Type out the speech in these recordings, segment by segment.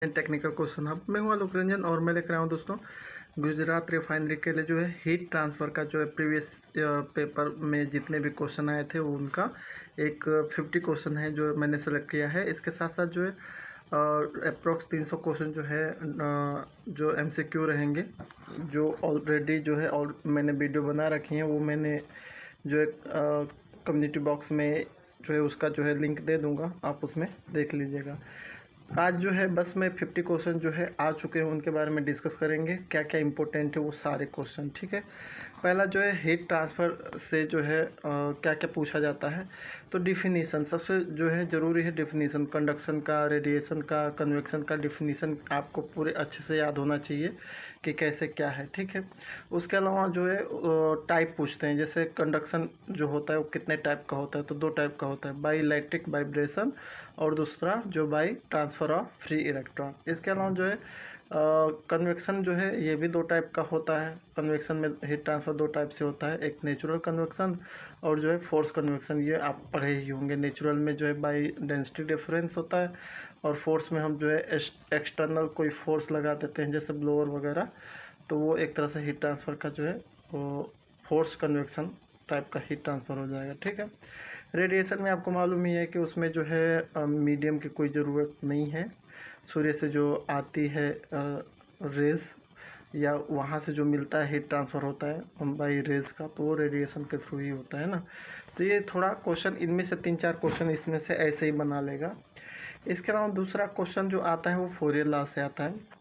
Technical question hub. मैं हूं आलोक रंजन और मैं लेकर आया हूं दोस्तों गुजरात रिफाइनरी के लिए जो है हीट ट्रांसफ़र का जो है प्रीवियस पेपर में जितने भी क्वेश्चन आए थे वो उनका एक 50 क्वेश्चन है जो मैंने सेलेक्ट किया है। इसके साथ साथ जो है अप्रोक्स 300 क्वेश्चन जो है जो MCQ रहेंगे, जो ऑलरेडी जो है और मैंने वीडियो बना रखी हैं वो मैंने जो है कम्युनिटी बॉक्स में जो है उसका जो है लिंक दे दूंगा, आप उसमें देख लीजिएगा। आज जो है बस मैं 50 क्वेश्चन जो है आ चुके हैं उनके बारे में डिस्कस करेंगे, क्या क्या इंपॉर्टेंट है वो सारे क्वेश्चन। ठीक है, पहला जो है हीट ट्रांसफ़र से जो है क्या क्या पूछा जाता है। तो डिफिनीसन सबसे जो है ज़रूरी है, डिफिनीसन कंडक्शन का, रेडिएशन का, कन्वेक्शन का डिफिनीसन आपको पूरे अच्छे से याद होना चाहिए कि कैसे क्या है। ठीक है, उसके अलावा जो है टाइप पूछते हैं, जैसे कंडक्शन जो होता है वो कितने टाइप का होता है। तो 2 टाइप का होता है, बाई इलेक्ट्रिक वाइब्रेशन और दूसरा जो by transfer of free electron. इसके अलावा जो है कन्वेक्शन जो है ये भी 2 टाइप का होता है। कन्वेक्शन में हीट ट्रांसफ़र 2 टाइप से होता है, एक नेचुरल कन्वेक्शन और जो है फोर्स कन्वेक्शन। ये आप पढ़े ही होंगे। नेचुरल में जो है बाई डेंसिटी डिफरेंस होता है और फोर्स में हम जो है एक्सटर्नल कोई फोर्स लगा देते हैं जैसे ब्लोअर वगैरह, तो वो एक तरह से हीट ट्रांसफ़र का जो है वो फोर्स कन्वेक्शन टाइप का हीट ट्रांसफ़र हो जाएगा। ठीक है, रेडिएशन में आपको मालूम ही है कि उसमें जो है मीडियम की कोई ज़रूरत नहीं है। सूर्य से जो आती है रेज़ या वहाँ से जो मिलता है हीट ट्रांसफ़र होता है बाई रेज़ का, तो वो रेडिएशन के थ्रू ही होता है ना। तो ये थोड़ा क्वेश्चन इनमें से 3-4 क्वेश्चन इसमें से ऐसे ही बना लेगा। इसके अलावा दूसरा क्वेश्चन जो आता है वो फोरियर लॉ से आता है।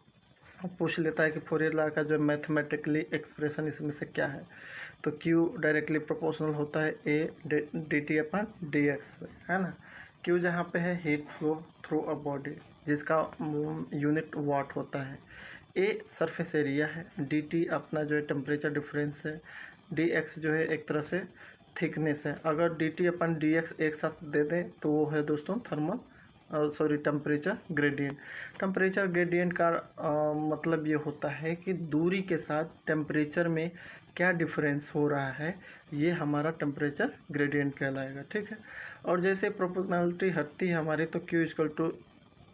पूछ लेता है कि फोरियर लॉ का जो मैथमेटिकली एक्सप्रेशन इसमें से क्या है। तो Q डायरेक्टली प्रोपोर्शनल होता है A dt/dx, है ना। Q जहाँ पे है heat flow through a body, जिसका यूनिट वाट होता है। A सरफेस एरिया है, dt अपना जो है टेम्परेचर डिफरेंस है, dx जो है एक तरह से थिकनेस है। अगर dt/dx एक साथ दे दें तो वो है दोस्तों thermal temperature gradient. Temperature gradient का मतलब ये होता है कि दूरी के साथ टेम्परेचर में क्या डिफरेंस हो रहा है, ये हमारा टेम्परेचर ग्रेडियंट कहलाएगा। ठीक है, और जैसे प्रोपोर्शनलिटी हटती है हमारी तो Q =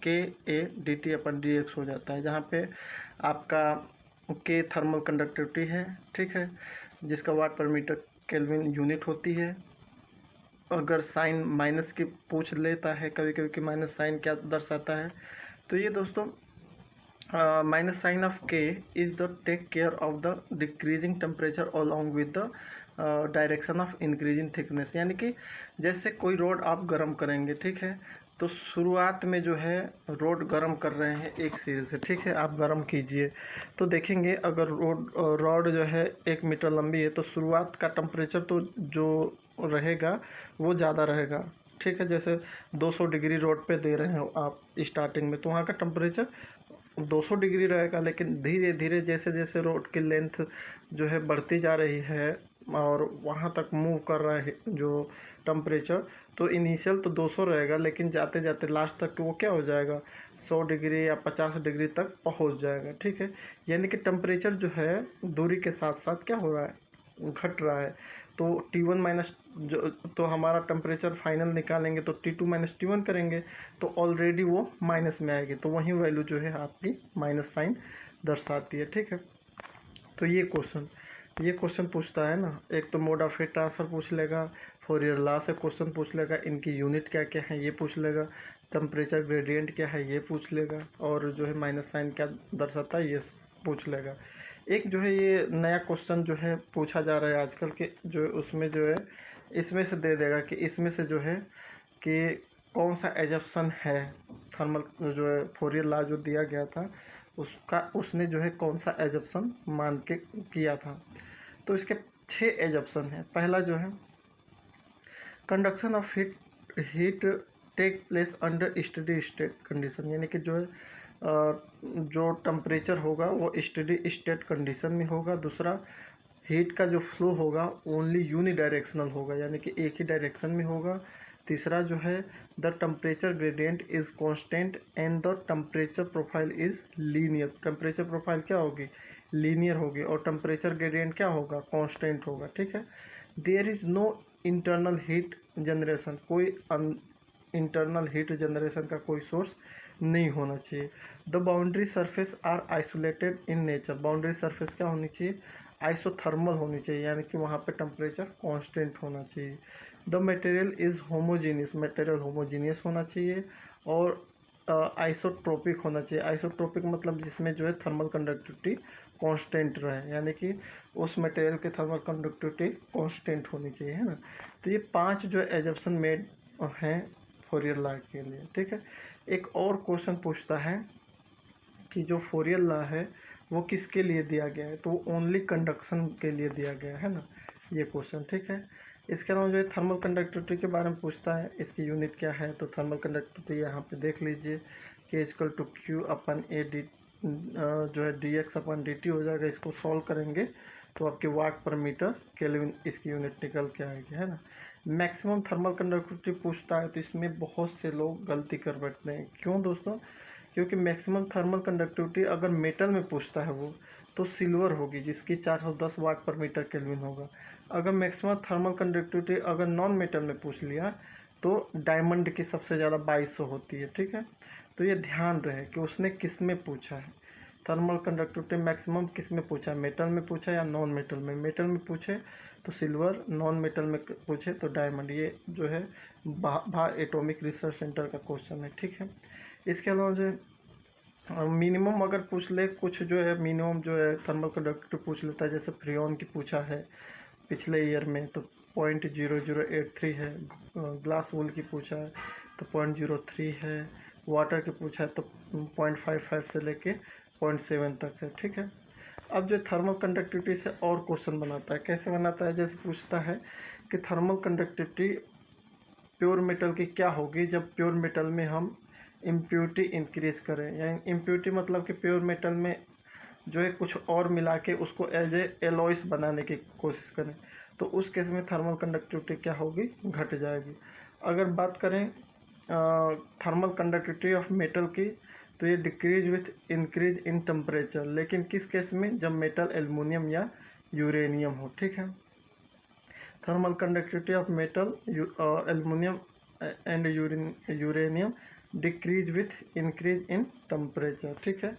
KA dt/dx हो जाता है, जहाँ पे आपका K थर्मल कंडक्टिविटी है। ठीक है, जिसका वाट पर मीटर केल्विन यूनिट होती है। अगर साइन माइनस की पूछ लेता है कभी कभी कि माइनस साइन क्या दर्शाता है, तो ये दोस्तों minus sign of k is the take care of the decreasing temperature along with the direction of increasing thickness. यानी कि जैसे कोई रोड आप गर्म करेंगे, ठीक है, तो शुरुआत में जो है रोड गर्म कर रहे हैं एक सिरे से, ठीक है, आप गर्म कीजिए तो देखेंगे अगर रॉड जो है 1 मीटर लंबी है तो शुरुआत का टेम्परेचर तो जो रहेगा वो ज़्यादा रहेगा। ठीक है, जैसे 200 डिग्री रोड पे दे रहे हो आप स्टार्टिंग में, तो वहाँ का टेम्परेचर 200 डिग्री रहेगा। लेकिन धीरे धीरे जैसे जैसे रोड की लेंथ जो है बढ़ती जा रही है और वहाँ तक मूव कर रहा है जो टेम्परेचर, तो इनिशियल तो 200 रहेगा, लेकिन जाते जाते लास्ट तक वो क्या हो जाएगा 100 डिग्री या 50 डिग्री तक पहुँच जाएगा। ठीक है, यानी कि टेम्परेचर जो है दूरी के साथ साथ क्या हो रहा है, घट रहा है। तो T1 माइनस जो, तो हमारा टेम्परेचर फाइनल निकालेंगे तो T2 - T1 करेंगे तो ऑलरेडी वो माइनस में आएगी, तो वही वैल्यू जो है आपकी माइनस साइन दर्शाती है। ठीक है, तो ये क्वेश्चन पूछता है ना। एक तो मोड ऑफ हीट ट्रांसफ़र पूछ लेगा, फोरियर लॉ से क्वेश्चन पूछ लेगा, इनकी यूनिट क्या क्या है ये पूछ लेगा, टेम्परेचर ग्रेडियंट क्या है ये पूछ लेगा, और जो है माइनस साइन क्या दर्शाता है ये पूछ लेगा। एक जो है ये नया क्वेश्चन जो है पूछा जा रहा है आजकल के, जो उसमें जो है इसमें से दे देगा कि इसमें से जो है कि कौन सा एजप्शन है, थर्मल जो है फोरियर लॉ जो दिया गया था उसका, उसने जो है कौन सा एजप्शन मान के किया था। तो इसके 6 एजप्शन है। पहला जो है conduction of heat take place under steady state condition, यानी कि जो है जो टेम्परेचर होगा वो स्टडी स्टेट कंडीशन में होगा। दूसरा, हीट का जो फ्लो होगा ओनली यूनिडायरेक्शनल होगा, यानी कि एक ही डायरेक्शन में होगा। तीसरा जो है the temperature gradient is constant and the temperature profile is linear. Temperature profile क्या होगी, लीनियर होगी, और टेम्परेचर ग्रेडियंट क्या होगा, कांस्टेंट होगा। ठीक है, there is no internal heat generation, कोई इंटरनल हीट जनरेशन का कोई सोर्स नहीं होना चाहिए। The boundary surface are isolated in nature, boundary surface क्या होनी चाहिए, आइसोथर्मल होनी चाहिए, यानी कि वहाँ पे टेम्परेचर कांस्टेंट होना चाहिए। The material is homogeneous, material homogeneous होना चाहिए। और आइसोट्रोपिक होना चाहिए, आइसोट्रोपिक मतलब जिसमें जो है थर्मल कंडक्टिविटी कांस्टेंट रहे, यानी कि उस मटेरियल की थर्मल कंडक्टिविटी कांस्टेंट होनी चाहिए, है ना। तो ये 5 जो एजम्पशन मेड हैं फोरियर लॉ के लिए, ठीक है। एक और क्वेश्चन पूछता है कि जो फोरियर लॉ है वो किसके लिए दिया गया है, तो वो ओनली कंडक्शन के लिए दिया गया है ना, ये क्वेश्चन, ठीक है। इसके अलावा जो है थर्मल कंडक्टिविटी के बारे में पूछता है, इसकी यूनिट क्या है, तो थर्मल कंडक्टिविटी यहाँ पे देख लीजिए कि equal to Q upon A D जो है D X upon D T हो जाएगा। इसको सॉल्व करेंगे तो आपके वाट पर मीटर केल्विन इसकी यूनिट निकल के आएगी, है ना। मैक्सिमम थर्मल कंडक्टिविटी पूछता है तो इसमें बहुत से लोग गलती कर बैठते हैं। क्यों दोस्तों, क्योंकि मैक्सिमम थर्मल कंडक्टिविटी अगर मेटल में पूछता है वो तो सिल्वर होगी जिसकी 410 वाट पर मीटर केल्विन होगा। अगर मैक्सिमम थर्मल कंडक्टिविटी अगर नॉन मेटल में पूछ लिया तो डायमंड की सबसे ज़्यादा 2200 होती है, ठीक है। तो ये ध्यान रहे कि उसने किस में पूछा है, थर्मल कंडक्टिविटी मैक्सिमम किस में पूछा है, मेटल में पूछा या नॉन मेटल में। मेटल में पूछे तो सिल्वर, नॉन मेटल में पूछे तो डायमंड। ये जो है भा एटॉमिक रिसर्च सेंटर का क्वेश्चन है, ठीक है। इसके अलावा जो है मिनिमम अगर पूछ ले कुछ जो है मिनिमम जो है थर्मल कंडक्टिविटी पूछ लेता है, जैसे फ्रियोन की पूछा है पिछले ईयर में तो 0.0083 है, ग्लास वूल की पूछा है तो 0.03 है, वाटर की पूछा है तो 0.55 से लेके 0.7 तक है, ठीक है। अब जो थर्मल कंडक्टिविटी से और क्वेश्चन बनाता है, कैसे बनाता है, जैसे पूछता है कि थर्मल कंडक्टिविटी प्योर मेटल की क्या होगी जब प्योर मेटल में हम इम्प्योरिटी इंक्रीज करें, यानी इम्प्योरिटी मतलब कि प्योर मेटल में जो है कुछ और मिला के उसको एज ए एलॉयस बनाने की कोशिश करें, तो उस केस में थर्मल कंडक्टिविटी क्या होगी, घट जाएगी। अगर बात करें थर्मल कंडक्टिविटी ऑफ मेटल की तो ये decrease with increase in temperature, लेकिन किस केस में, जब मेटल एल्युमिनियम या यूरेनियम हो, ठीक है। Thermal conductivity of metal aluminium and uranium decrease with increase in temperature, ठीक है,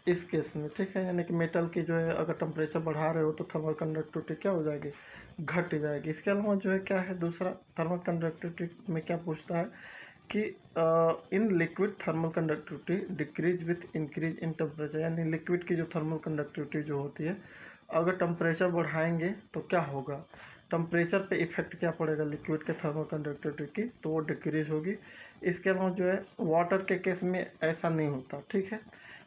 इस केस में, ठीक है। यानी कि मेटल की जो है अगर टेम्परेचर बढ़ा रहे हो तो थर्मल कंडक्टिविटी क्या हो जाएगी, घट जाएगी। इसके अलावा जो है क्या है दूसरा थर्मल कंडक्टिविटी में क्या पूछता है कि in liquid thermal conductivity decrease with increase in temperature, यानी लिक्विड की जो थर्मल कंडक्टिविटी जो होती है अगर टेम्परेचर बढ़ाएंगे तो क्या होगा, टेम्परेचर पे इफेक्ट क्या पड़ेगा लिक्विड के थर्मल कंडक्टिविटी की, तो वो डिक्रीज होगी। इसके अलावा जो है वाटर के केस में ऐसा नहीं होता, ठीक है।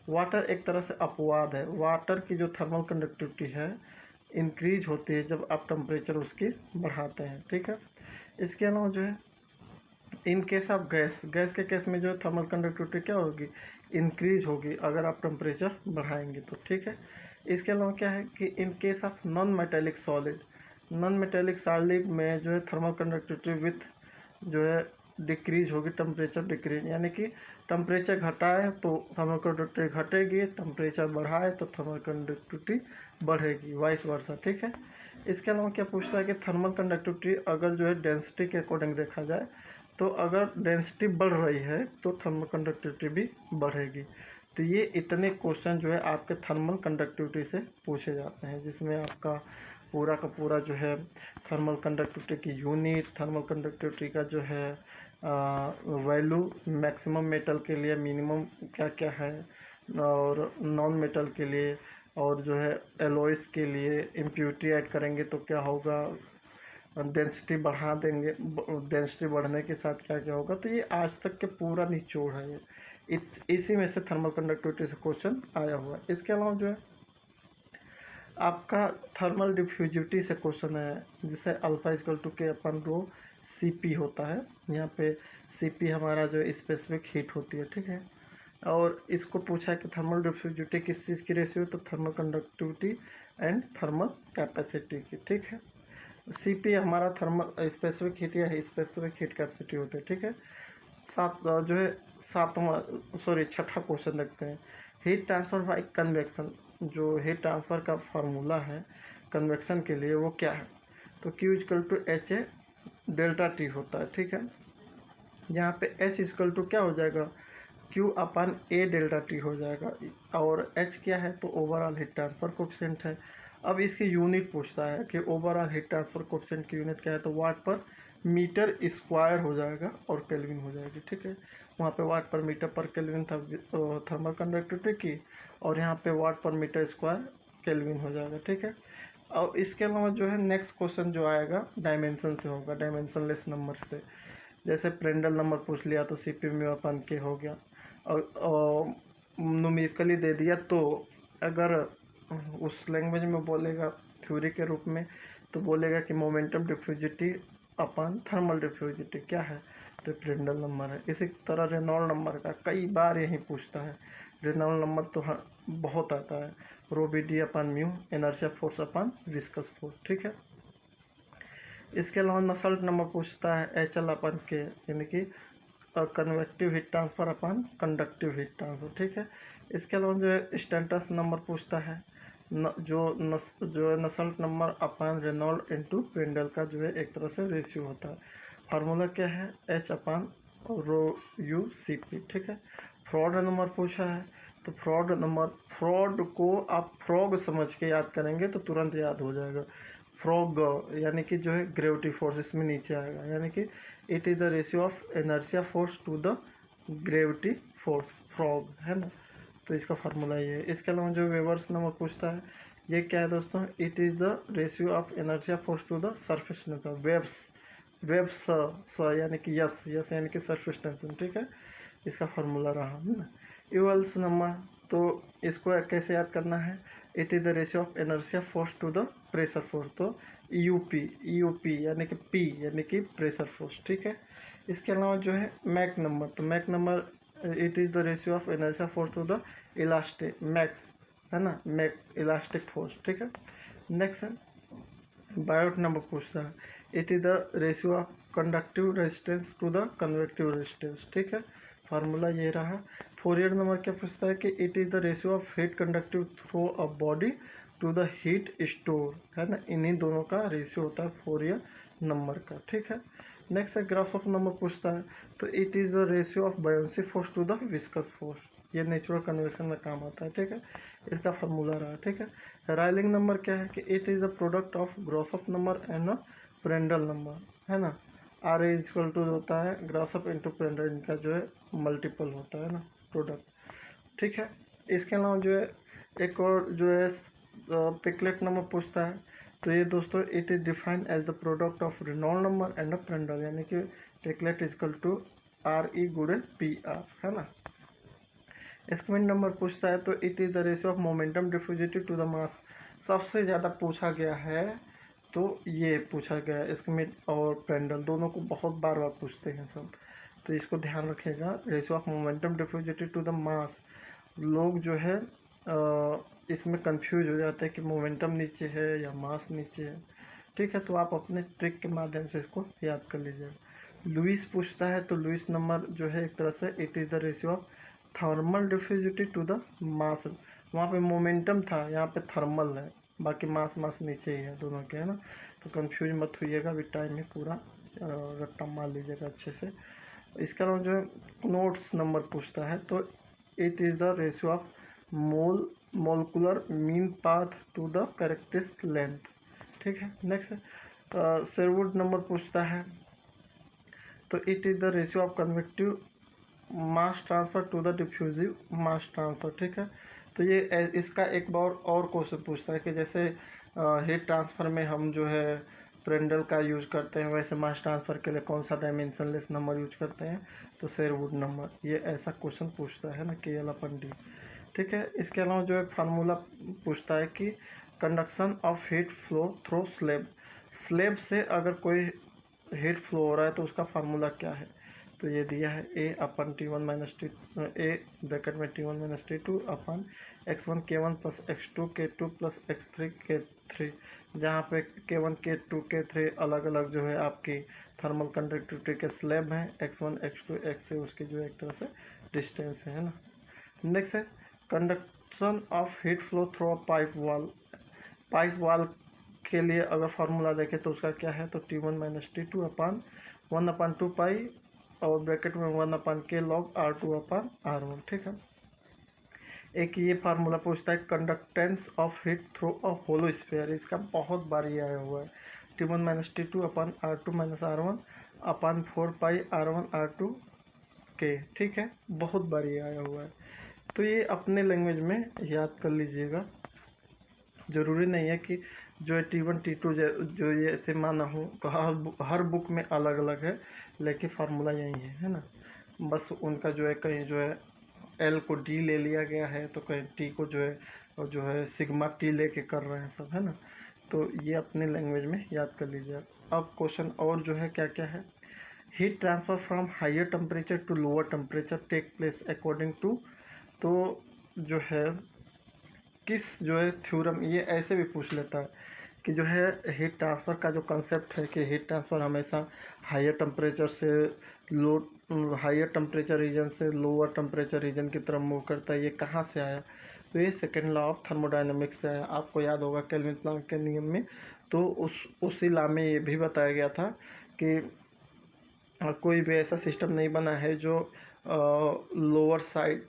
वाटर एक तरह से अपवाद है, वाटर की जो थर्मल कंडक्टिविटी है इंक्रीज होती है जब आप टेम्परेचर उसकी बढ़ाते हैं, ठीक है। इसके अलावा जो है in case of gas, gas के केस में जो है थर्मल कंडक्टिविटी क्या होगी, इंक्रीज होगी अगर आप टेम्परेचर बढ़ाएंगे तो, ठीक है। इसके अलावा क्या है कि इन case of non metallic solid, non metallic solid में जो है थर्मल कंडक्टिविटी विथ जो है डिक्रीज होगी, टेम्परेचर डिक्रीज, यानी कि टेम्परेचर घटाए तो थर्मल कंडक्टिविटी घटेगी, टेम्परेचर बढ़ाए तो थर्मल कंडक्टिविटी बढ़ेगी, वाइस वर्सा, ठीक है। इसके अलावा क्या पूछता है कि थर्मल कंडक्टिविटी अगर जो है डेंसिटी के अकॉर्डिंग देखा जाए तो अगर डेंसिटी बढ़ रही है तो थर्मल कंडक्टिविटी भी बढ़ेगी। तो ये इतने क्वेश्चन जो है आपके थर्मल कंडक्टिविटी से पूछे जाते हैं, जिसमें आपका पूरा का पूरा जो है थर्मल कंडक्टिविटी की यूनिट, थर्मल कंडक्टिविटी का जो है वैल्यू, मैक्सिमम मेटल के लिए मिनिमम क्या क्या है, और नॉन मेटल के लिए, और जो है एलॉयस के लिए इम्प्योरिटी ऐड करेंगे तो क्या होगा, डेंसिटी बढ़ा देंगे, डेंसिटी बढ़ने के साथ क्या क्या होगा। तो ये आज तक के पूरा निचोड़ है ये, इसी में से थर्मल कंडक्टिविटी से क्वेश्चन आया हुआ है। इसके अलावा जो है आपका थर्मल डिफ्यूजिविटी से क्वेश्चन है, जिसे अल्फा इक्वल टू के अपन रो सी पी होता है, यहाँ पे सी पी हमारा जो स्पेसिफिक हीट होती है, ठीक है। और इसको पूछा है कि थर्मल डिफ्यूजिविटी किस चीज़ की रेशियो, तो thermal conductivity and thermal capacity की, ठीक है। सी पी हमारा थर्मल स्पेसिफिक हीट या स्पेसिफिक हीट कैपेसिटी होते हैं, ठीक है। जो है छठा क्वेश्चन देखते हैं, हीट ट्रांसफर बाय कन्वेक्शन, जो हीट ट्रांसफ़र का फार्मूला है कन्वेक्शन के लिए वो क्या है, तो Q equal to H A delta T होता है, ठीक है। यहाँ पे H इक्वल टू क्या हो जाएगा, Q upon A delta T हो जाएगा। और H क्या है, तो ओवरऑल हीट ट्रांसफर कोफिशिएंट है। अब इसकी यूनिट पूछता है कि ओवरऑल हीट ट्रांसफर कोफिशिएंट की यूनिट क्या है, तो वाट पर मीटर स्क्वायर हो जाएगा और केल्विन हो जाएगी। ठीक है, वहाँ पे वाट पर मीटर पर केल्विन था थर्मल कंडक्टिविटी की, और यहाँ पे वाट पर मीटर स्क्वायर केल्विन हो जाएगा। ठीक है, और इसके अलावा जो है नेक्स्ट क्वेश्चन जो आएगा डायमेंशन से होगा, डायमेंशनलेस नंबर से। जैसे प्रेंडल नंबर पूछ लिया तो CP में अपन के हो गया, और न्यूमेरिकली दे दिया तो अगर उस लैंग्वेज में बोलेगा थ्योरी के रूप में, तो बोलेगा कि मोमेंटम डिफ्यूजिटी अपन थर्मल डिफ्यूजिटी क्या है, तो प्रेंडल नंबर है। इसी तरह रेनॉल्ड नंबर का कई बार यही पूछता है। रेनॉल्ड नंबर तो बहुत आता है, रो बी डी अपन म्यू, इनर्शिया फोर्स अपन विस्कस फोर्स। ठीक है, इसके अलावा नसल्ट नंबर पूछता है HL अपन के, यानी कि कन्वेक्टिव हीट ट्रांसफर अपन कंडक्टिव हीट ट्रांसफर। ठीक है, इसके अलावा जो है स्टैंटस नंबर पूछता है, जो है नसल्ट नंबर अपन रेनॉल्ड इनटू प्रेंडल का जो है एक तरह से रेशियो होता है। फार्मूला क्या है, H upon rho U C P. ठीक है, फ्रॉड नंबर पूछा है, तो फ्रॉड को आप फ्रॉग समझ के याद करेंगे तो तुरंत याद हो जाएगा। फ्रॉग यानी कि जो है ग्रेविटी फोर्स इसमें नीचे आएगा, यानी कि it is the ratio of inertia force to the gravity force, Froude है ना। तो इसका फार्मूला ये है। इसके अलावा जो वेवर्स नंबर पूछता है, ये क्या है दोस्तों, it is the ratio of inertia force to the surface tension. Waves यानी कि यस यानी कि सरफेस टेंशन। ठीक है, इसका फार्मूला रहा है ना। यूएल्स नंबर, तो इसको कैसे याद करना है, it is the ratio of inertia force to the pressure force, तो यूपी यानी कि पी यानी कि प्रेशर फोर्स। ठीक है, इसके अलावा जो है मैक नंबर, तो Mach number it is the ratio of inertia force to the elastic max, है ना, मैक इलास्टिक फोर्स। ठीक है, नेक्स्ट है बायोट नंबर पूछता है, it is the ratio of conductive resistance to the convective resistance. ठीक है, फार्मूला ये रहा। फोरियर नंबर क्या पूछता है कि it is the ratio of heat conductive through a body to the heat store, है ना, इन्हीं दोनों का रेशियो होता है फोरियर नंबर का। ठीक है, नेक्स्ट है ग्रासहोफ नंबर पूछता है, तो it is the ratio of buoyancy force to the viscous force, ये नेचुरल कन्वेक्शन में काम आता है। ठीक है, इसका फार्मूला रहा। ठीक है, राइलिंग नंबर क्या है कि it is the product of Grashof number and Prandtl number, है ना। R इज इक्वल टू होता है ग्रासहोफ इंटू प्रेंडल, इनका जो है मल्टीपल होता है ना प्रोडक्ट। ठीक है, इसके अलावा जो है एक और जो है पिकलेट नंबर पूछता है, तो ये दोस्तों it is defined as the product of Reynold number and Prandtl, यानी कि Peclet is equal to RE गुणे PR, है ना। एस्कमेंट नंबर पूछता है, तो it is the ratio of momentum diffusivity to the mass, सबसे ज़्यादा पूछा गया है, तो ये पूछा गया है। एस्कमेंट और प्रेंडल दोनों को बहुत बार पूछते हैं सब, तो इसको ध्यान रखिएगा। Ratio of momentum diffusivity to the mass, लोग जो है इसमें कंफ्यूज हो जाते हैं कि मोमेंटम नीचे है या मास नीचे है। ठीक है, तो आप अपने ट्रिक के माध्यम से इसको याद कर लीजिएगा। लुइस पूछता है, तो लुइस नंबर जो है एक तरह से it is the ratio of thermal diffusivity to the mass, वहाँ पे मोमेंटम था, यहाँ पे थर्मल है, बाकी मास नीचे ही है दोनों के, है ना। तो कंफ्यूज मत होइएगा, अभी टाइम में पूरा रट्टा मार लीजिएगा अच्छे से। इसके अलावा जो है नोट्स नंबर पूछता है, तो it is the ratio of molecular mean path to the characteristic length. ठीक है, नेक्स्ट शेरवुड नंबर पूछता है, तो it is the ratio of convective mass transfer to the diffusive mass transfer. ठीक है, तो ये इसका एक बार और क्वेश्चन पूछता है कि जैसे हीट ट्रांसफ़र में हम जो है प्रेंडल का यूज करते हैं, वैसे मास ट्रांसफ़र के लिए कौन सा डायमेंशनलेस नंबर यूज करते हैं, तो शेरवुड नंबर, ये ऐसा क्वेश्चन पूछता है ना KL/D। ठीक है, इसके अलावा जो है फार्मूला पूछता है कि conduction of heat flow through slab से अगर कोई हीट फ्लो हो रहा है तो उसका फार्मूला क्या है, तो ये दिया है A ब्रैकेट में T1 - T2 अपन x1 K1 plus x2 K2 plus x3 K3, जहाँ पे K1 K2 K3 अलग अलग जो है आपकी थर्मल कंडक्टिविटी के स्लैब हैं, x1 x2 x3 उसकी जो है एक तरह से डिस्टेंस है ना। नेक्स्ट है conduction of heat flow through a pipe वाल के लिए अगर फार्मूला देखें तो उसका क्या है, तो T1 - T2 अपन 1/2 पाई और ब्रैकेट में 1/k log R2/R1, ठीक है। एक ये फार्मूला पूछता है conductance of heat through a hollow sphere, इसका बहुत बार ये आया हुआ है, T1 - T2/R2 - R1/4πR1R2K, ठीक है, बहुत बार ये आया हुआ है। तो ये अपने लैंग्वेज में याद कर लीजिएगा, ज़रूरी नहीं है कि जो है T1 T2 जो ये ऐसे माना हो, हर बुक में अलग अलग है, लेकिन फार्मूला यही है ना। बस उनका जो है कहीं जो है एल को डी ले लिया गया है, तो कहीं टी को जो है सिग्मा टी लेके कर रहे हैं सब, है ना। तो ये अपने लैंग्वेज में याद कर लीजिए। अब क्वेश्चन और जो है क्या क्या है, heat transfer from higher temperature to lower temperature take place according to, तो जो है किस जो है थ्योरम, ये ऐसे भी पूछ लेता है कि जो है हीट ट्रांसफ़र का जो कंसेप्ट है कि हीट ट्रांसफ़र हमेशा हायर टेम्परेचर से हायर टेम्परेचर रीजन से लोअर टेम्परेचर रीजन की तरफ मूव करता है, ये कहाँ से आया। तो ये सेकेंड लॉ ऑफ थर्मोडाइनमिक्स से आया, आपको याद होगा केल्विन प्लैंक के नियम में। तो उसी लॉ में ये भी बताया गया था कि कोई भी ऐसा सिस्टम नहीं बना है जो लोअर साइड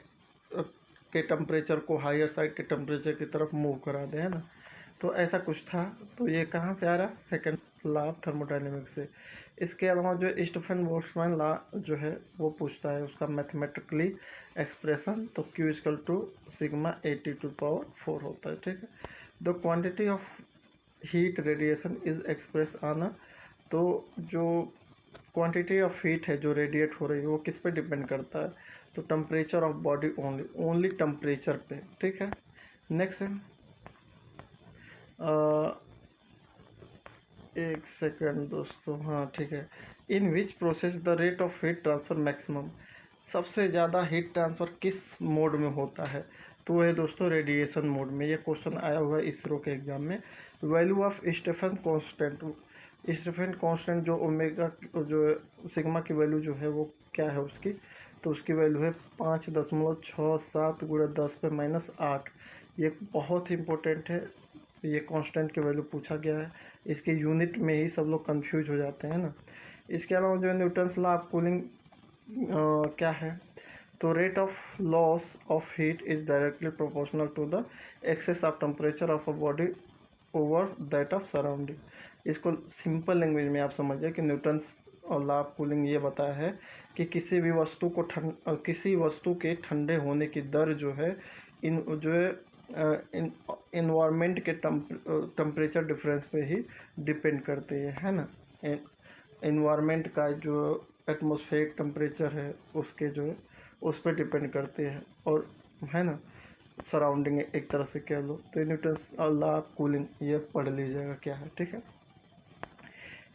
के टेम्परेचर को हायर साइड के टेम्परेचर की तरफ मूव करा दे, है ना। तो ऐसा कुछ था, तो ये कहाँ से आ रहा, सेकंड लॉ ऑफ थर्मोडायनेमिक्स से। इसके अलावा जो स्टीफन बोल्ट्जमैन लॉ जो है वो पूछता है उसका मैथमेटिकली एक्सप्रेशन, तो Q = सिग्मा 80⁴ होता है, ठीक है। The quantity of heat radiation is express on, तो जो क्वांटिटी ऑफ हीट है जो रेडिएट हो रही है वो किस पे डिपेंड करता है, तो temperature of body only temperature पे, ठीक है। नेक्स्ट है एक सेकेंड दोस्तों, हाँ ठीक है, in which process the rate of heat transfer maximum, सबसे ज़्यादा हीट ट्रांसफ़र किस मोड में होता है, तो वह है दोस्तों रेडिएशन मोड में। ये क्वेश्चन आया हुआ है इसरो के एग्जाम में। वैल्यू ऑफ स्टीफन कांस्टेंट जो ओमेगा जो सिग्मा की वैल्यू जो है वो क्या है उसकी, तो उसकी वैल्यू है 5.67 × 10⁻⁸। ये बहुत ही इम्पोर्टेंट है, ये कांस्टेंट की वैल्यू पूछा गया है, इसके यूनिट में ही सब लोग कंफ्यूज हो जाते हैं ना। इसके अलावा जो है न्यूटन्स लॉ ऑफ कूलिंग क्या है, तो rate of loss of heat is directly proportional to the excess of temperature of a body over that of surrounding. इसको सिंपल लैंग्वेज में आप समझिए कि न्यूटन्स और लॉ ऑफ कूलिंग ये बताया है कि किसी वस्तु के ठंडे होने की दर जो है इन जो है इन्वायरमेंट के टेम्परेचर डिफरेंस पे ही डिपेंड करती है ना। इन्वायरमेंट का जो एटमॉस्फेरिक टेम्परेचर है उसके जो है उस पर डिपेंड करते हैं, और है ना सराउंडिंग एक तरह से कह लो। तो न्यूटन्स लॉ ऑफ कूलिंग ये पढ़ लीजिएगा क्या है, ठीक है।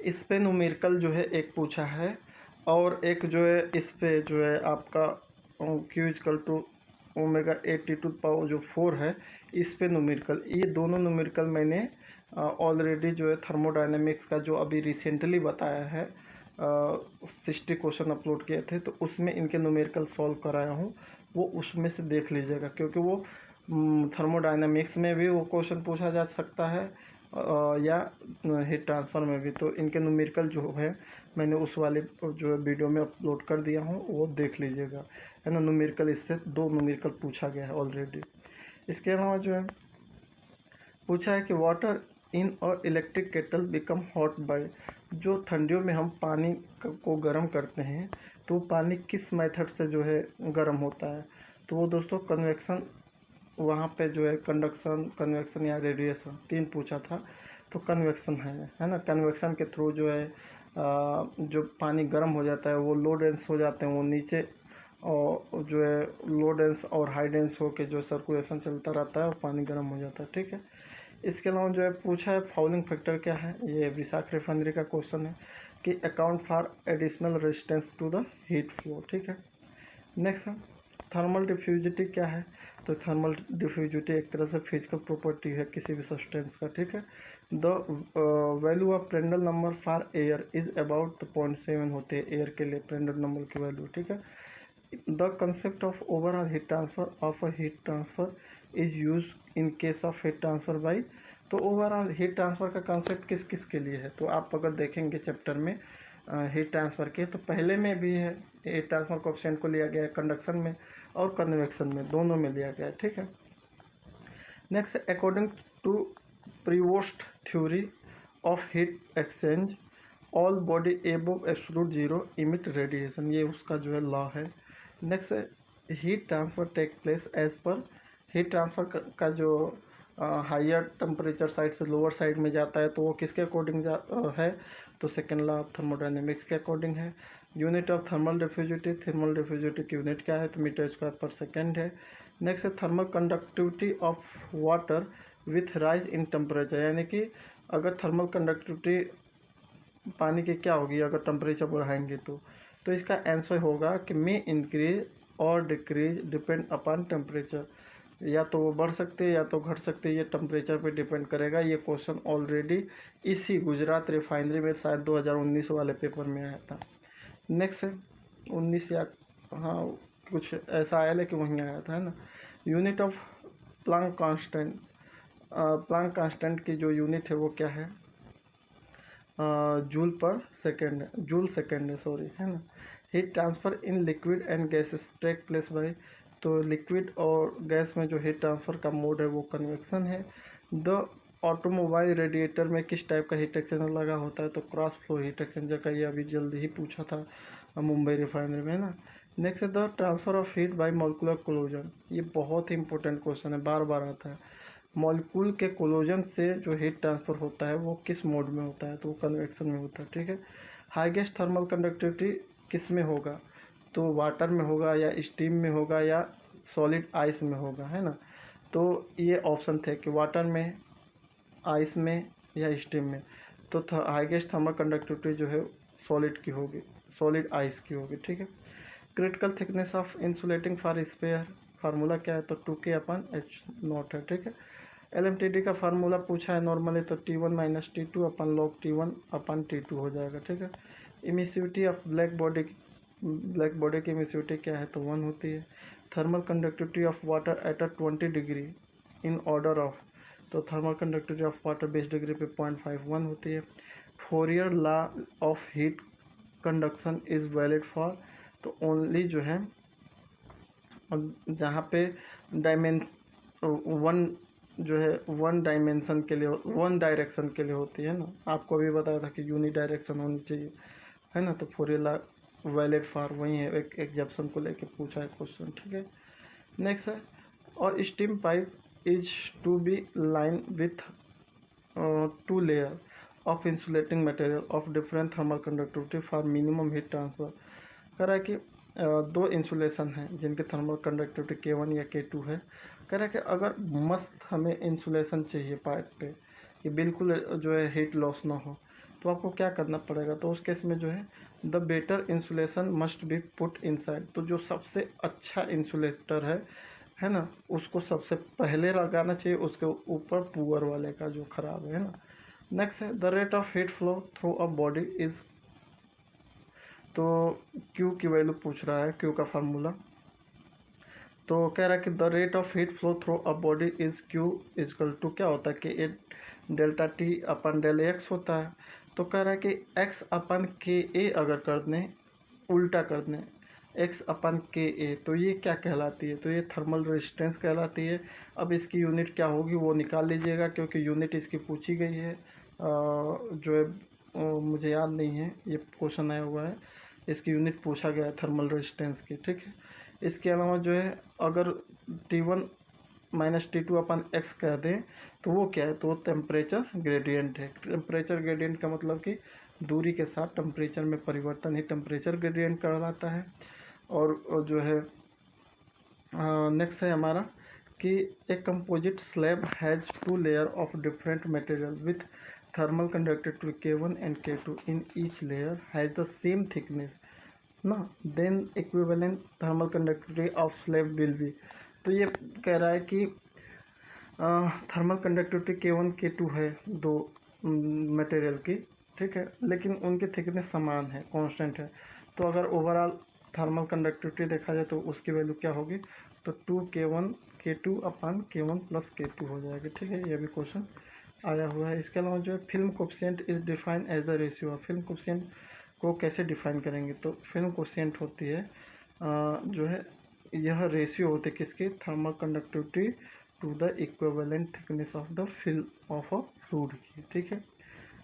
इस पे न्यूमेरिकल जो है एक पूछा है, और एक जो है इस पे जो है आपका Q = ω/82 है, इस पे न्यूमेरिकल, ये दोनों न्यूमेरिकल मैंने ऑलरेडी जो है थर्मोडायनेमिक्स का जो अभी रिसेंटली बताया है 60 क्वेश्चन अपलोड किए थे, तो उसमें इनके न्यूमेरिकल सॉल्व कराया हूँ, वो उसमें से देख लीजिएगा, क्योंकि वो थर्मोडायनेमिक्स में भी वो क्वेश्चन पूछा जा सकता है या हीट ट्रांसफ़र में भी। तो इनके न्यूमेरिकल जो है मैंने उस वाले जो है वीडियो में अपलोड कर दिया हूँ, वो देख लीजिएगा, है ना। न्यूमेरिकल इससे 2 न्यूमेरिकल पूछा गया है ऑलरेडी। इसके अलावा जो है पूछा है कि वाटर इन और electric kettle become hot by, जो ठंडियों में हम पानी को गर्म करते हैं तो पानी किस मेथड से जो है गर्म होता है, तो वो दोस्तों कन्वेक्शन, वहाँ पे जो है कंडक्शन, कन्वेक्शन या रेडिएशन 3 पूछा था, तो कन्वेक्शन है ना। कन्वेक्शन के थ्रू जो है जो पानी गर्म हो जाता है वो लो डेंस हो जाते हैं, वो नीचे और जो है लो डेंस और हाई डेंस हो के जो सर्कुलेशन चलता रहता है और पानी गर्म हो जाता है, ठीक है। इसके अलावा जो है पूछा है फाउलिंग फैक्टर क्या है, ये विशाख रिफाइनरी का क्वेश्चन है कि account for additional resistance to the heat flow, ठीक है। नेक्स्ट थर्मल डिफ्यूजिटी क्या है, तो थर्मल डिफ्यूजिटी एक तरह से फिजिकल प्रॉपर्टी है किसी भी सब्सटेंस का, ठीक है। The value of Prandtl number for air is about 0.7 होते हैं एयर के लिए प्रांड्टल नंबर की वैल्यू, ठीक है। The concept of overall heat transfer of a heat transfer is use in case of heat transfer by, तो overall heat transfer का concept किस किस के लिए है, तो आप अगर देखेंगे चैप्टर में हीट ट्रांसफ़र की, तो पहले में भी है हीट ट्रांसफ़र कोएफिशिएंट को लिया गया है कंडक्शन में और कन्वेक्शन में, दोनों में लिया गया है, ठीक है। Next, according to Prevost theory of heat exchange all body above absolute zero emit radiation, ये उसका जो है लॉ है। Next, heat transfer take place as per, heat transfer का जो हायर टेम्परेचर साइड से लोअर साइड में जाता है तो वो किसके अकॉर्डिंग है, तो सेकेंड लॉ ऑफ थर्मोडायनेमिक्स के अकॉर्डिंग है। यूनिट ऑफ थर्मल डिफ्यूजिविटी की यूनिट क्या है, तो मीटर स्क्वायर पर सेकेंड है। नेक्स्ट है thermal conductivity of water with rise in temperature, यानी कि अगर थर्मल कंडक्टिविटी पानी की क्या होगी अगर टेम्परेचर बढ़ाएंगे तो इसका आंसर होगा कि मे इंक्रीज और डिक्रीज डिपेंड अपॉन टेम्परेचर, या तो वो बढ़ सकते हैं या तो घट सकते हैं, ये टेम्परेचर पे डिपेंड करेगा। ये क्वेश्चन ऑलरेडी इसी गुजरात रिफाइनरी में शायद 2019 वाले पेपर में आया था। नेक्स्ट है 19 या हाँ कुछ ऐसा आया लेकिन वहीं आया था, है ना। Unit of Planck constant, Planck constant की जो यूनिट है वो क्या है, जूल पर सेकेंड है, जूल सेकेंड है सॉरी, है ना। Heat transfer in liquid and gases take place by, तो लिक्विड और गैस में जो हीट ट्रांसफ़र का मोड है वो कन्वेक्शन है। द ऑटोमोबाइल रेडिएटर में किस टाइप का हीट एक्सचेंजर लगा होता है, तो क्रॉस फ्लो हीट एक्सचेंजर का, ये अभी जल्दी ही पूछा था मुंबई रिफाइनरी में, है ना। नेक्स्ट है the transfer of heat bye molecular कोलोजन, ये बहुत ही इंपॉर्टेंट क्वेश्चन है, बार बार आता है। मॉलिक्यूल के कोलोजन से जो हीट ट्रांसफ़र होता है वो किस मोड में होता है, तो वो कन्वेक्शन में होता है, ठीक है। हाईएस्ट थर्मल कंडक्टिविटी किस में होगा, तो वाटर में होगा या स्टीम में होगा या सॉलिड आइस में होगा, है ना। तो ये ऑप्शन थे कि वाटर में, आइस में या स्टीम में, तो हाईएस्ट थर्मल कंडक्टिविटी जो है सॉलिड की होगी, सॉलिड आइस की होगी, ठीक है। Critical thickness of insulating for sphere, formula क्या है, तो 2K/H0 है, ठीक है। LMTD का फार्मूला पूछा है नॉर्मली, तो T1 - T2 अपन log T1/T2 हो जाएगा, ठीक है। इमिसिविटी ऑफ ब्लैक बॉडी की इमिसिविटी क्या है, तो 1 होती है। Thermal conductivity of water at 20 degree in order of, तो thermal conductivity of water 20 degree पे 0.51 होती है। Fourier law of heat conduction is valid for, तो ओनली जो है जहाँ पे वन जो है वन डायमेंशन के लिए, वन डायरेक्शन के लिए होती है ना, आपको अभी बताया था कि यूनि डायरेक्शन होनी चाहिए, है ना। तो फोरियर वैलिड फॉर वही है, एक एग्जाम्पशन को लेके पूछा है क्वेश्चन, ठीक है। नेक्स्ट है और steam pipe is to be line with 2 layer of insulating material of different thermal conductivity for minimum heat transfer, कह रहा है कि दो इंसुलेशन हैं जिनके थर्मल कंडक्टिविटी K1 या K2 है। कह रहा है कि अगर मस्त हमें इंसुलेशन चाहिए पाइप पे कि बिल्कुल जो है हीट लॉस ना हो, तो आपको क्या करना पड़ेगा, तो उस केस में जो है the better insulation must be put inside, तो जो सबसे अच्छा इंसुलेटर है ना, उसको सबसे पहले लगाना चाहिए, उसके ऊपर पुअर वाले का जो खराब है ना। नेक्स्ट है the rate of heat flow through a body is, तो Q की वैल्यू पूछ रहा है, Q का फार्मूला, तो कह रहा है कि the rate of heat flow through a body is Q equal to क्या होता है कि ए डेल्टा T/Δx होता है। तो कह रहा है कि X/Ka अगर कर दें, उल्टा कर दें X/Ka, तो ये क्या कहलाती है, तो ये थर्मल रेजिस्टेंस कहलाती है। अब इसकी यूनिट क्या होगी वो निकाल लीजिएगा, क्योंकि यूनिट इसकी पूछी गई है, जो है मुझे याद नहीं है, ये क्वेश्चन आया हुआ है, इसकी यूनिट पूछा गया है थर्मल रेजिस्टेंस की, ठीक है। इसके अलावा जो है अगर T1 - T2/X कह दें तो वो क्या है, तो वो टेम्परेचर ग्रेडियंट है। टेम्परेचर ग्रेडियंट का मतलब कि दूरी के साथ टेम्परेचर में परिवर्तन ही टेम्परेचर ग्रेडियंट कहलाता है। और जो है नेक्स्ट है हमारा कि a composite slab has 2 layer of different material with thermal conductivity K1 and K2 in each layer has the same thickness ना, then equivalent thermal conductivity of slab will be, तो ये कह रहा है कि थर्मल कंडक्टिविटी K1 K2 है दो material की, ठीक है, लेकिन उनकी थिकनेस समान है, कांस्टेंट है। तो अगर ओवरऑल थर्मल कंडक्टिविटी देखा जाए तो उसकी वैल्यू क्या होगी, तो 2K1 K2/K1 + K2 हो जाएगी, ठीक है। ये भी क्वेश्चन आया हुआ है। इसके अलावा जो है film coefficient is defined as the ratio of, film coefficient को कैसे डिफाइन करेंगे? तो फिल्म कोशिएंट होती है जो है यह रेशियो होती है किसकी? Thermal conductivity to the equivalent thickness of the film of a fluid की, ठीक है।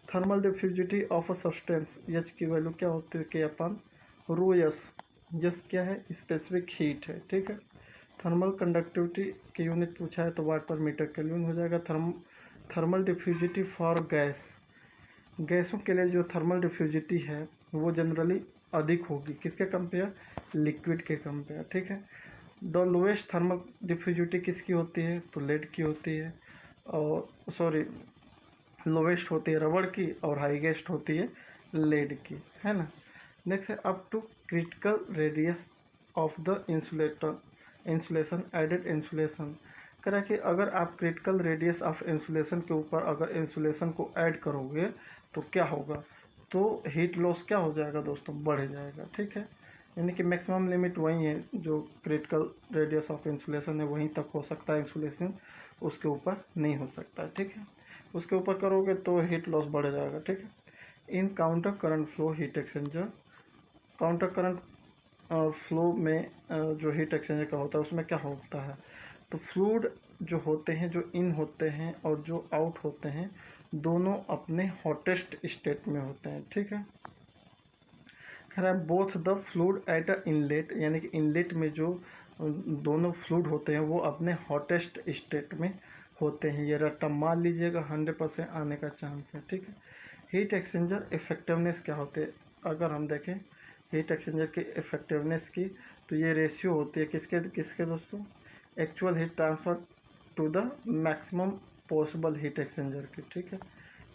Thermal diffusivity of a substance, H की वैल्यू क्या होती है? के अपन रो यस, यस क्या है? स्पेसिफिक हीट है, ठीक है। थर्मल कंडक्टिविटी की यूनिट पूछा है तो वाट पर मीटर केल्विन हो जाएगा। थर्मल डिफ्यूजिटी फॉर गैस, गैसों के लिए जो थर्मल डिफ्यूजिटी है वो जनरली अधिक होगी, किसके कंपेयर? लिक्विड के कंपेयर, ठीक है। द लोएस्ट थर्मल डिफ्यूजिटी किसकी होती है? तो लेड की होती है, और सॉरी लोवेस्ट होती है रबड़ की और हाईएस्ट होती है लेड की, है ना। नेक्स्ट है up to critical radius of the insulation added insulation. कह कि अगर आप क्रिटिकल रेडियस ऑफ इंसुलेशन के ऊपर अगर इंसुलेशन को ऐड करोगे तो क्या होगा? तो हीट लॉस क्या हो जाएगा दोस्तों? बढ़ जाएगा, ठीक है। यानी कि मैक्सिमम लिमिट वही है, जो क्रिटिकल रेडियस ऑफ इंसुलेशन है वहीं तक हो सकता है इंसुलेशन, उसके ऊपर नहीं हो सकता, ठीक है। उसके ऊपर करोगे तो हीट लॉस बढ़ जाएगा, ठीक है। In counter current flow heat exchanger, counter current flow में जो हीट एक्सचेंजर का होता है उसमें क्या होता है? तो फ्लूइड जो होते हैं, जो इन होते हैं और जो आउट होते हैं, दोनों अपने हॉटेस्ट स्टेट में होते हैं, ठीक है। कह रहा है both the fluid at a inlet, यानी कि इनलेट में जो दोनों फ्लूइड होते हैं वो अपने हॉटेस्ट स्टेट में होते हैं। ये रट्टा मान लीजिएगा, 100% आने का चांस है, ठीक है। हीट एक्सचेंजर इफेक्टिवनेस क्या होते हैं? अगर हम देखें हीट एक्सचेंजर की इफेक्टिवनेस की, तो ये रेशियो होती है किसके किसके दोस्तों? Actual heat transfer to the maximum possible heat exchanger की, ठीक है।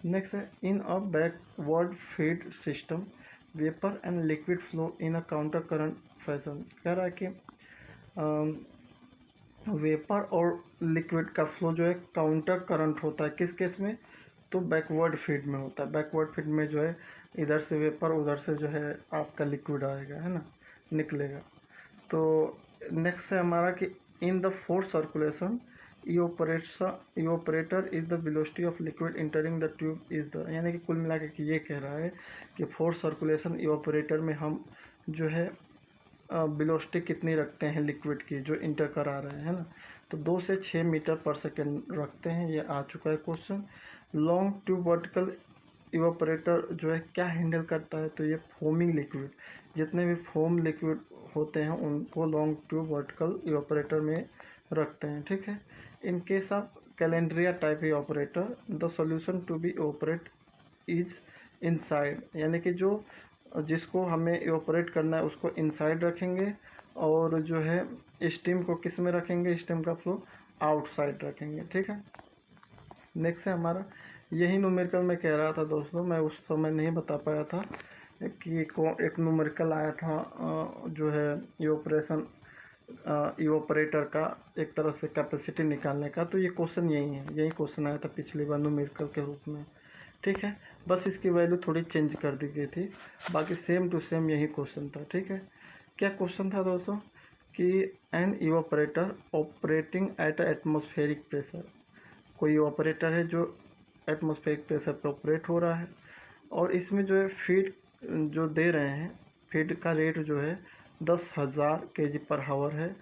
नेक्स्ट है in a backward feed system vapour and liquid flow in a counter current fashion. कह रहा है कि वेपर और लिक्विड का फ्लो जो है काउंटर करंट होता है, किस केस में? तो बैकवर्ड फीड में होता है। बैकवर्ड फीड में जो है इधर से वेपर, उधर से जो है आपका लिक्विड आएगा, है ना, निकलेगा। तो नेक्स्ट है हमारा कि in the force circulation evaporator is the velocity of liquid entering the tube is the, यानी कि कुल मिला के ये कह रहा है कि फोर्स सर्कुलेशन इवोपरेटर में हम जो है वेलोसिटी कितनी रखते हैं लिक्विड की जो इंटर करा रहे हैं, है ना। तो 2 से 6 मीटर पर सेकेंड रखते हैं, ये आ चुका है question. Long tube vertical evaporator जो है क्या हैंडल करता है? तो ये फोमिंग लिक्विड, जितने भी फोम लिक्विड होते हैं उनको लॉन्ग ट्यूब वर्टिकल इवापोरेटर में रखते हैं, ठीक है। In case of calandria type evaporator the solution to be evaporate is inside, यानी कि जो जिसको हमें इवापोरेट करना है उसको इनसाइड रखेंगे, और जो है स्टीम को किस में रखेंगे? स्टीम का फ्लो आउटसाइड रखेंगे, ठीक है। नेक्स्ट है हमारा, यही न्यूमेरिकल मैं कह रहा था दोस्तों, मैं उस समय नहीं बता पाया था कि एक न्यूमेरिकल आया था जो है इवापोरेशन इवापोरेटर का एक तरह से कैपेसिटी निकालने का। तो ये क्वेश्चन यही क्वेश्चन आया था पिछली बार न्यूमेरिकल के रूप में, ठीक है। बस इसकी वैल्यू थोड़ी चेंज कर दी गई थी, बाकी सेम टू सेम यही क्वेश्चन था, ठीक है। क्या क्वेश्चन था दोस्तों? कि an evaporator operating at atmospheric pressure, कोई ऑपरेटर है जो एटमॉस्फेरिक प्रेशर पर ऑपरेट हो रहा है, और इसमें जो है फीड जो दे रहे हैं, फीड का रेट जो है 10,000 kg पर हावर है,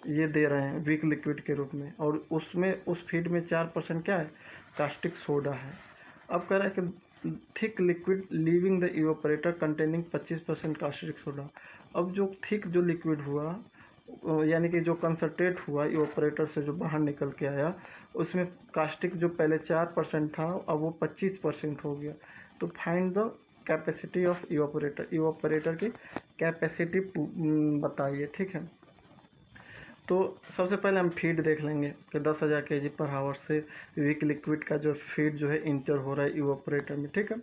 ये दे रहे हैं वीक लिक्विड के रूप में, और उसमें उस फीड में 4% क्या है? कास्टिक सोडा है। अब कह रहा है कि thick liquid leaving the evaporator containing 25% caustic soda. अब जो थिक जो लिक्विड हुआ, यानी कि जो कंसनट्रेट हुआ इवापोरेटर से जो बाहर निकल के आया, उसमें कास्टिक जो पहले 4% था अब वो 25% हो गया। तो find the capacity of evaporator, evaporator की कैपेसिटी बताइए, ठीक है। तो सबसे पहले हम फीड देख लेंगे कि 10,000 kg पर हावर से वीक लिक्विड का जो फीड जो है इंटर हो रहा है इवापोरेटर में, ठीक है।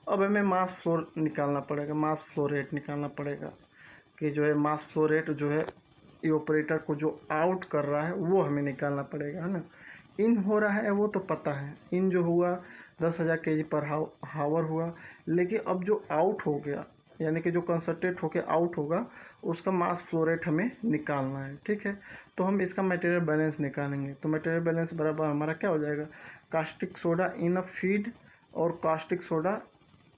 अब हमें मास फ्लो निकालना पड़ेगा, मास फ्लो रेट निकालना पड़ेगा कि जो है मास फ्लो रेट जो है इवापोरेटर को जो आउट कर रहा है वो हमें निकालना पड़ेगा, है ना। इन हो रहा है वो तो पता है, इन जो हुआ 10,000 kg पर हावर हुआ, लेकिन अब जो आउट हो गया, यानी कि जो कंसनट्रेट होके आउट होगा, उसका मास फ्लो रेट हमें निकालना है, ठीक है। तो हम इसका मटेरियल बैलेंस निकालेंगे। तो मटेरियल बैलेंस बराबर हमारा क्या हो जाएगा? कास्टिक सोडा इन अ फीड और कास्टिक सोडा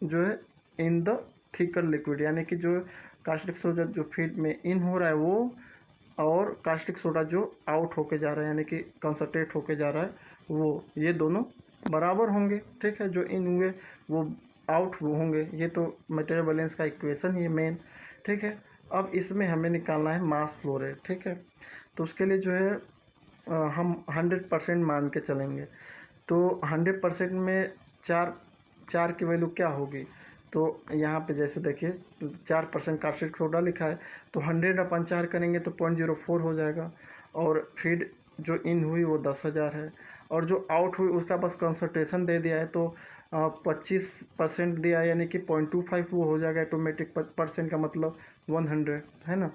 जो है इन द थिकर लिक्विड, यानी कि जो कास्टिक सोडा जो फीड में इन हो रहा है वो, और कास्टिक सोडा जो आउट होके जा रहा है यानी कि कंसनट्रेट होके जा रहा है वो, ये दोनों बराबर होंगे। ठीक है, जो इन हुए वो आउट होंगे। ये तो मटेरियल बैलेंस का इक्वेशन ये मेन। ठीक है, अब इसमें हमें निकालना है मास फ्लो रेट। ठीक है, तो उसके लिए जो है हम 100% मान के चलेंगे। तो 100% में चार की वैल्यू क्या होगी, तो यहाँ पे जैसे देखिए 4% कास्टिक सोडा लिखा है, तो 100/4 करेंगे तो 0.04 हो जाएगा। और फीड जो इन हुई वो 10,000 है, और जो आउट हुई उसका बस कंसंट्रेशन दे दिया है, तो 25% दिया है, यानी कि 0.25 वो हो जाएगा ऑटोमेटिक। परसेंट का मतलब 100 है ना,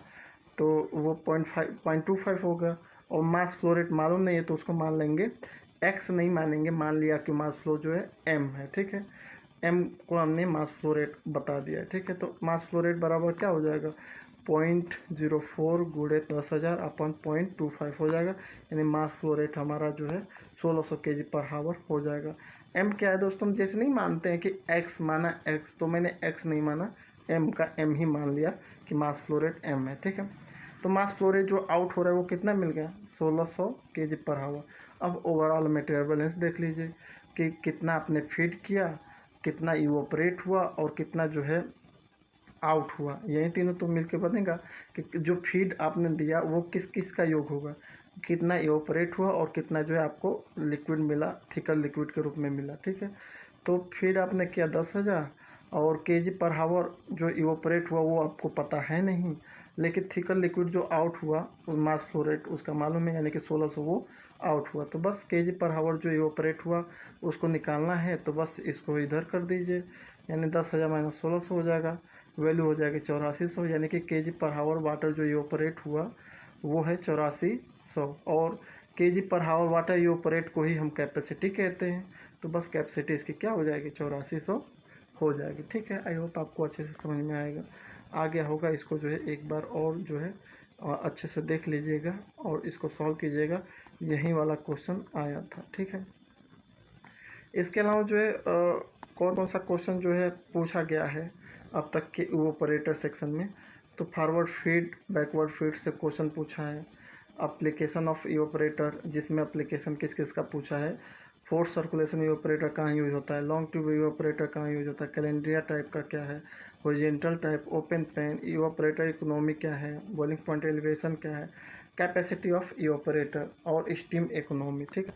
तो वो 0.25 होगा। और मास फ्लो रेट मालूम नहीं है तो उसको मान लेंगे एक्स, नहीं मानेंगे, मान लिया कि मास फ्लो जो है एम है। ठीक है, एम को हमने मास फ्लो रेट बता दिया है। ठीक है, तो मास फ्लो रेट बराबर क्या हो जाएगा, 0.04 गुणे 10,000 अपन 0.25 हो जाएगा, यानी मास फ्लो रेट हमारा जो है 1600 kg/h हो जाएगा। एम क्या है दोस्तों, जैसे नहीं मानते हैं कि एक्स माना एक्स, तो मैंने एक्स नहीं माना, एम का एम ही मान लिया कि मास फ्लो रेट एम है। ठीक है, तो मास फ्लो रेट जो आउट हो रहा है वो कितना मिल गया, 1600 kg/h। अब ओवरऑल मटेरियल बैलेंस देख लीजिए कि कितना आपने फीड किया, कितना इवोपरेट हुआ, और कितना जो है आउट हुआ। यही तीनों तो मिलके बनेगा कि जो फीड आपने दिया वो किस किस का योग होगा, कितना इवोपरेट हुआ और कितना जो है आपको लिक्विड मिला, थिकर लिक्विड के रूप में मिला। ठीक है, तो फीड आपने किया 10,000, और kg/h जो इवोपरेट हुआ वो आपको पता है नहीं, लेकिन थिकर लिक्विड जो आउट हुआ मास फ्लो रेट उसका मालूम है, यानी कि 1600 वो आउट हुआ। तो बस kg/h जो इवोपरेट हुआ उसको निकालना है, तो बस इसको इधर कर दीजिए, यानी 10,000 माइनस 1600 हो जाएगा, वैल्यू हो जाएगी 8400, यानी कि kg/h वाटर जो इवोपरेट हुआ वो है 8400। और kg/h वाटर इवोपरेट को ही हम कैपेसिटी कहते हैं, तो बस कैपेसिटी इसकी क्या हो जाएगी, 8400 हो जाएगी। ठीक है, आई होप आपको अच्छे से समझ में आएगा, आ गया होगा। इसको जो है एक बार और जो है अच्छे से देख लीजिएगा और इसको सॉल्व कीजिएगा, यही वाला क्वेश्चन आया था। ठीक है, इसके अलावा जो है कौन कौन सा क्वेश्चन जो है पूछा गया है अब तक के इवोपरेटर सेक्शन में, तो फॉरवर्ड फीड बैकवर्ड फीड से क्वेश्चन पूछा है, एप्लीकेशन ऑफ इवोपरेटर जिसमें एप्लीकेशन किस किस का पूछा है, फोर्स सर्कुलेशन इवोपरेटर कहाँ यूज होता है, लॉन्ग ट्यूब इवोपरेटर कहाँ यूज होता है, कैलेंड्रिया टाइप का क्या है, horizontal type, open pan, evaporator economy क्या है, बॉइलिंग पॉइंट एलिवेशन क्या है, कैपेसिटी ऑफ इवोपरेटर और स्टीम इकोनॉमी। ठीक,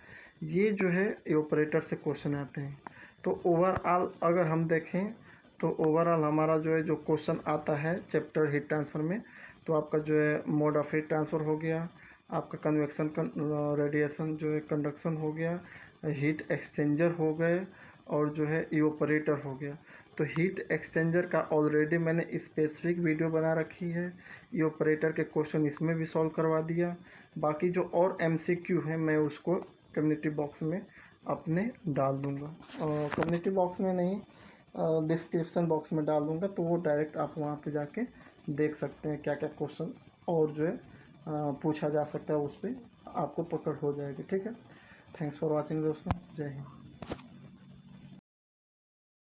ये जो है इवोपरेटर से क्वेश्चन आते हैं। तो ओवरऑल अगर हम देखें तो ओवरऑल हमारा जो है जो क्वेश्चन आता है चैप्टर हीट ट्रांसफ़र में, तो आपका जो है मोड ऑफ हीट ट्रांसफ़र हो गया, आपका कन्वेक्शन रेडिएशन जो है कंडक्शन हो गया, हीट एक्सचेंजर हो गए, और जो है इवोपरेटर हो गया। तो हीट एक्सचेंजर का ऑलरेडी मैंने स्पेसिफिक वीडियो बना रखी है, इवोपरेटर के क्वेश्चन इसमें भी सॉल्व करवा दिया। बाकी जो और MCQ है मैं उसको कम्युनिटी बॉक्स में अपने डाल दूँगा, कम्युनिटी बॉक्स में नहीं, डिस्क्रिप्शन बॉक्स में डाल दूँगा, तो वो डायरेक्ट आप वहाँ पे जाके देख सकते हैं क्या क्या क्वेश्चन और जो है पूछा जा सकता है, उस पर आपको पकड़ हो जाएगी। ठीक है, थैंक्स फॉर वॉचिंग दोस्तों, जय हिंद।